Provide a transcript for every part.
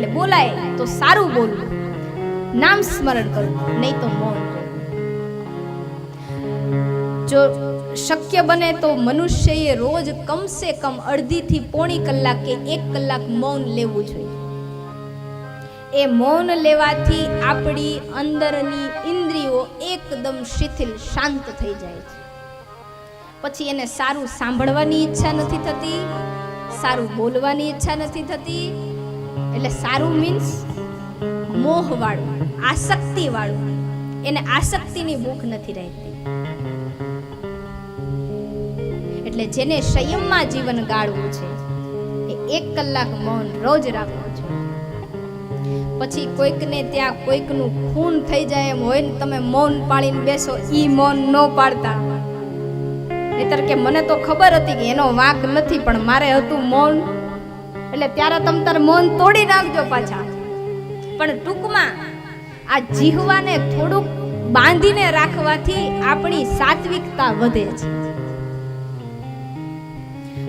એટલે બોલાય તો સારું બોલવું, નામ સ્મરણ કરવું, નહીં તો મૌન. જો શક્ય બને તો મનુષ્યએ રોજ કમસે કમ અડધીથી પોણી કલાક કે 1 કલાક મૌન લેવું જોઈએ. એ મૌન લેવાથી આપણી અંદરની ઇન્દ્રિયો એકદમ શિથિલ શાંત થઈ જાય છે. પછી એને સારું સાંભળવાની ઈચ્છા નથી થતી, સારું બોલવાની ઈચ્છા નથી થતી. એટલે સારું મીન્સ મોહવાળું, આસક્તિવાળું. એને આસક્તિની ભૂખ નથી રહેતી. એટલે જેને સંયમમાં જીવન ગાળવું છે એ 1 કલાક મૌન રોજ રાખવું છે. પછી કોઈકને ત્યાં કોઈકનું ખૂન થઈ જાય એમ હોય ને તમે મૌન પાળીને બેસો, ઈ મૌન ન પાડતા. નહીતર કે મને તો ખબર હતી કે એનો વાંક નથી પણ મારે હતું મૌન, એટલે ત્યારે તમ તાર મૌન તોડી નાખજો પાછા. પણ ટૂંકમાં આ જીહવાને થોડુંક બાંધીને રાખવાથી આપણી સાત્વિકતા વધે છે.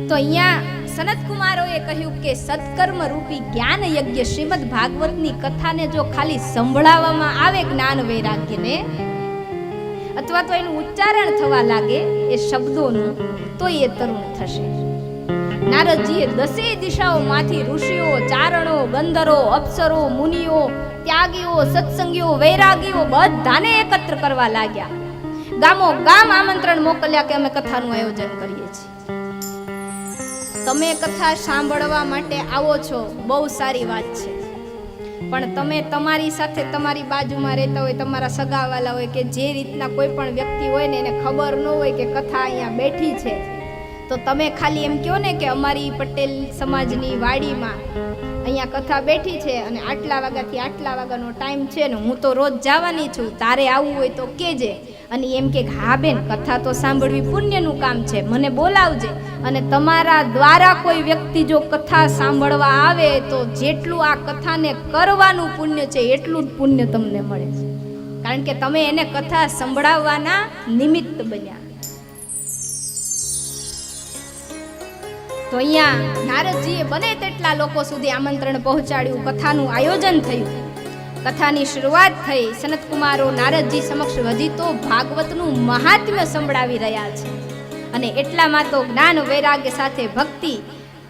તો અહીંયા સનત કુમારોએ કહ્યું કે સત્કર્મ રૂપી જ્ઞાન યજ્ઞ શ્રીમદ ભાગવતની કથાને જો ખાલી સંભળાવવામાં આવે જ્ઞાન વૈરાગ્યને, અથવા તો એનું ઉચ્ચારણ થવા લાગે એ શબ્દોનું, તો એ તરુણ થશે. નારદજીએ 10 દિશાઓમાંથી ઋષિઓ, ચારણો, ગંધર્વો, અપ્સરો, મુનિઓ, ત્યાગીઓ, સત્સંગીઓ, વૈરાગીઓ બધાને એકત્ર કરવા લાગ્યા. ગામો ગામ આમંત્રણ મોકલ્યા કે અમે કથાનું આયોજન કરીએ છીએ. તમે કથા સાંભળવા માટે આવો છો, બહુ સારી વાત છે. પણ તમે તમારી સાથે તમારી બાજુમાં રહેતા હોય, તમારા સગાવાલા હોય કે જે રીતના કોઈ પણ વ્યક્તિ હોય ને એને ખબર ન હોય કે કથા અહીંયા બેઠી છે, તો તમે ખાલી એમ કહો ને કે અમારી પટેલ સમાજની વાડીમાં અહીંયા કથા બેઠી છે અને આટલા વાગ્યાથી આટલા વાગ્યાનો ટાઈમ છે ને હું તો રોજ જવાની છું, તારે આવવું હોય તો કહેજે. અને એમ કે હા બેન, કથા તો સાંભળવી પુણ્યનું કામ છે, મને બોલાવજે. અને તમારા દ્વારા કોઈ વ્યક્તિ જો કથા સાંભળવા આવે તો જેટલું આ કથાને કરવાનું પુણ્ય છે એટલું જ પુણ્ય તમને મળે છે, કારણ કે તમે એને કથા સંભળાવવાના નિમિત્ત બન્યા. તો અહીંયા નારદજીએ બને તેટલા લોકો સુધી આમંત્રણ પહોંચાડ્યું, કથાનું આયોજન થયું, કથાની શરૂઆત થઈ. સનત કુમારો નારદજી સમક્ષ હજી તો ભાગવતનું મહાત્મ્ય સંભળાવી રહ્યા છે. અને એટલામાં તો જ્ઞાન વૈરાગ્ય સાથે ભક્તિ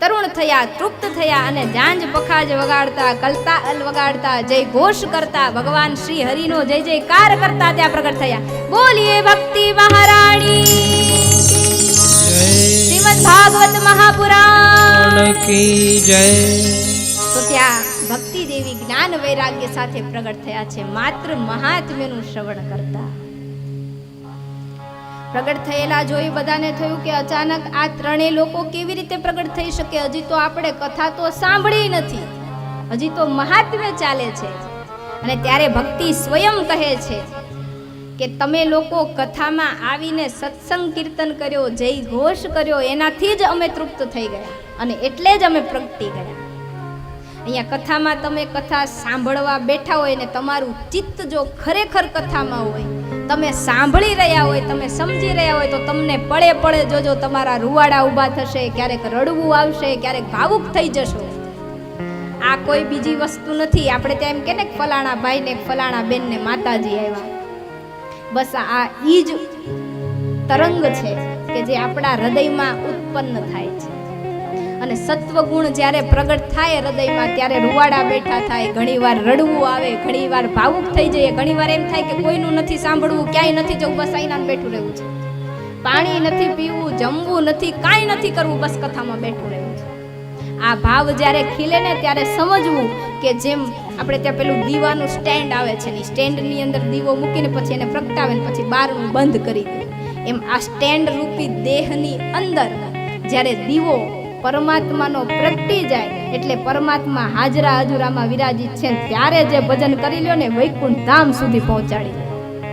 તરુણ થયા, તૃપ્ત થયા અને જાંજ પખાજ વગાડતા, કલતાલ વગાડતા, જય ઘોષ કરતા, ભગવાન શ્રી હરિનો જય જયકાર કરતા ત્યાં પ્રગટ થયા. બોલીએ ભક્તિ મહારાણી શ્રીમદ ભાગવત મહાપુરાણ કી જય. તો ત્યાં ભક્તિ દેવી જ્ઞાન વૈરાગ્ય સાથે પ્રગટ થયા છે, માત્ર મહાત્મ્યનું શ્રવણ કરતા. પ્રગટ થયેલા જોઈ બધાને થયું કે અચાનક આ ત્રણેય લોકો કેવી રીતે પ્રગટ થઈ શકે? હજી તો આપણે કથા તો સાંભળી નથી, હજી તો મહાત્મ્ય ચાલે છે. અને ત્યારે ભક્તિ સ્વયં કહે છે કે તમે લોકો કથામાં આવીને સત્સંગ કીર્તન કર્યો, જય ઘોષ કર્યો, એનાથી જ અમે તૃપ્ત થઈ ગયા અને એટલે જ અમે પ્રગટી ગયા. અહીંયા કથામાં તમે કથા સાંભળવા બેઠા હોય ને તમારું ચિત્ત જો ખરેખર કથામાં હોય, તમે સાંભળી રહ્યા હોય, તમે સમજી રહ્યા હોય, તો તમને પડે પડે જોજો તમારા રૂવાડા ઊભા થશે, ક્યારેક રડવું આવશે, ક્યારેક ભાવુક થઈ જશો. આ કોઈ બીજી વસ્તુ નથી. આપણે ત્યાં એમ કે ને ફલાણા ભાઈ ને ફલાણા બેન ને માતાજી આવ્યા, બસ આ ઈ જ તરંગ છે કે જે આપણા હૃદયમાં ઉત્પન્ન થાય છે. અને સત્વગુણ જ્યારે પ્રગટ થાય હૃદયમાં ત્યારે રૂવાડા બેઠા થાય, ઘણીવાર રડવું આવે, ઘણીવાર ભાવુક થઈ જઈએ, ઘણીવાર એમ થાય કે કોઈનું નથી સાંભળવું, ક્યાંય નથી જવું, બસ આઈના બેઠું રહેવું છે, પાણી નથી પીવું, જમવું નથી, કાંઈ નથી કરવું, બસ કથામાં બેઠું રહેવું છે. આ ભાવ જ્યારે ખીલે ને ત્યારે સમજવું કે જેમ આપણે ત્યાં પેલું દીવાનું સ્ટેન્ડ આવે છે ને, સ્ટેન્ડની અંદર દીવો મૂકીને પછી એને પ્રગટાવે ને પછી બારણું બંધ કરી દે, એમ આ સ્ટેન્ડ રૂપી દેહની અંદર જ્યારે દીવો પરમાત્માનો પ્રગટી જાય એટલે પરમાત્મા હાજરા હજુરામાં વિરાજિત છે, ત્યારે જે ભજન કરી લ્યો ને વૈકુંઠ ધામ સુધી પહોંચાડી જાય.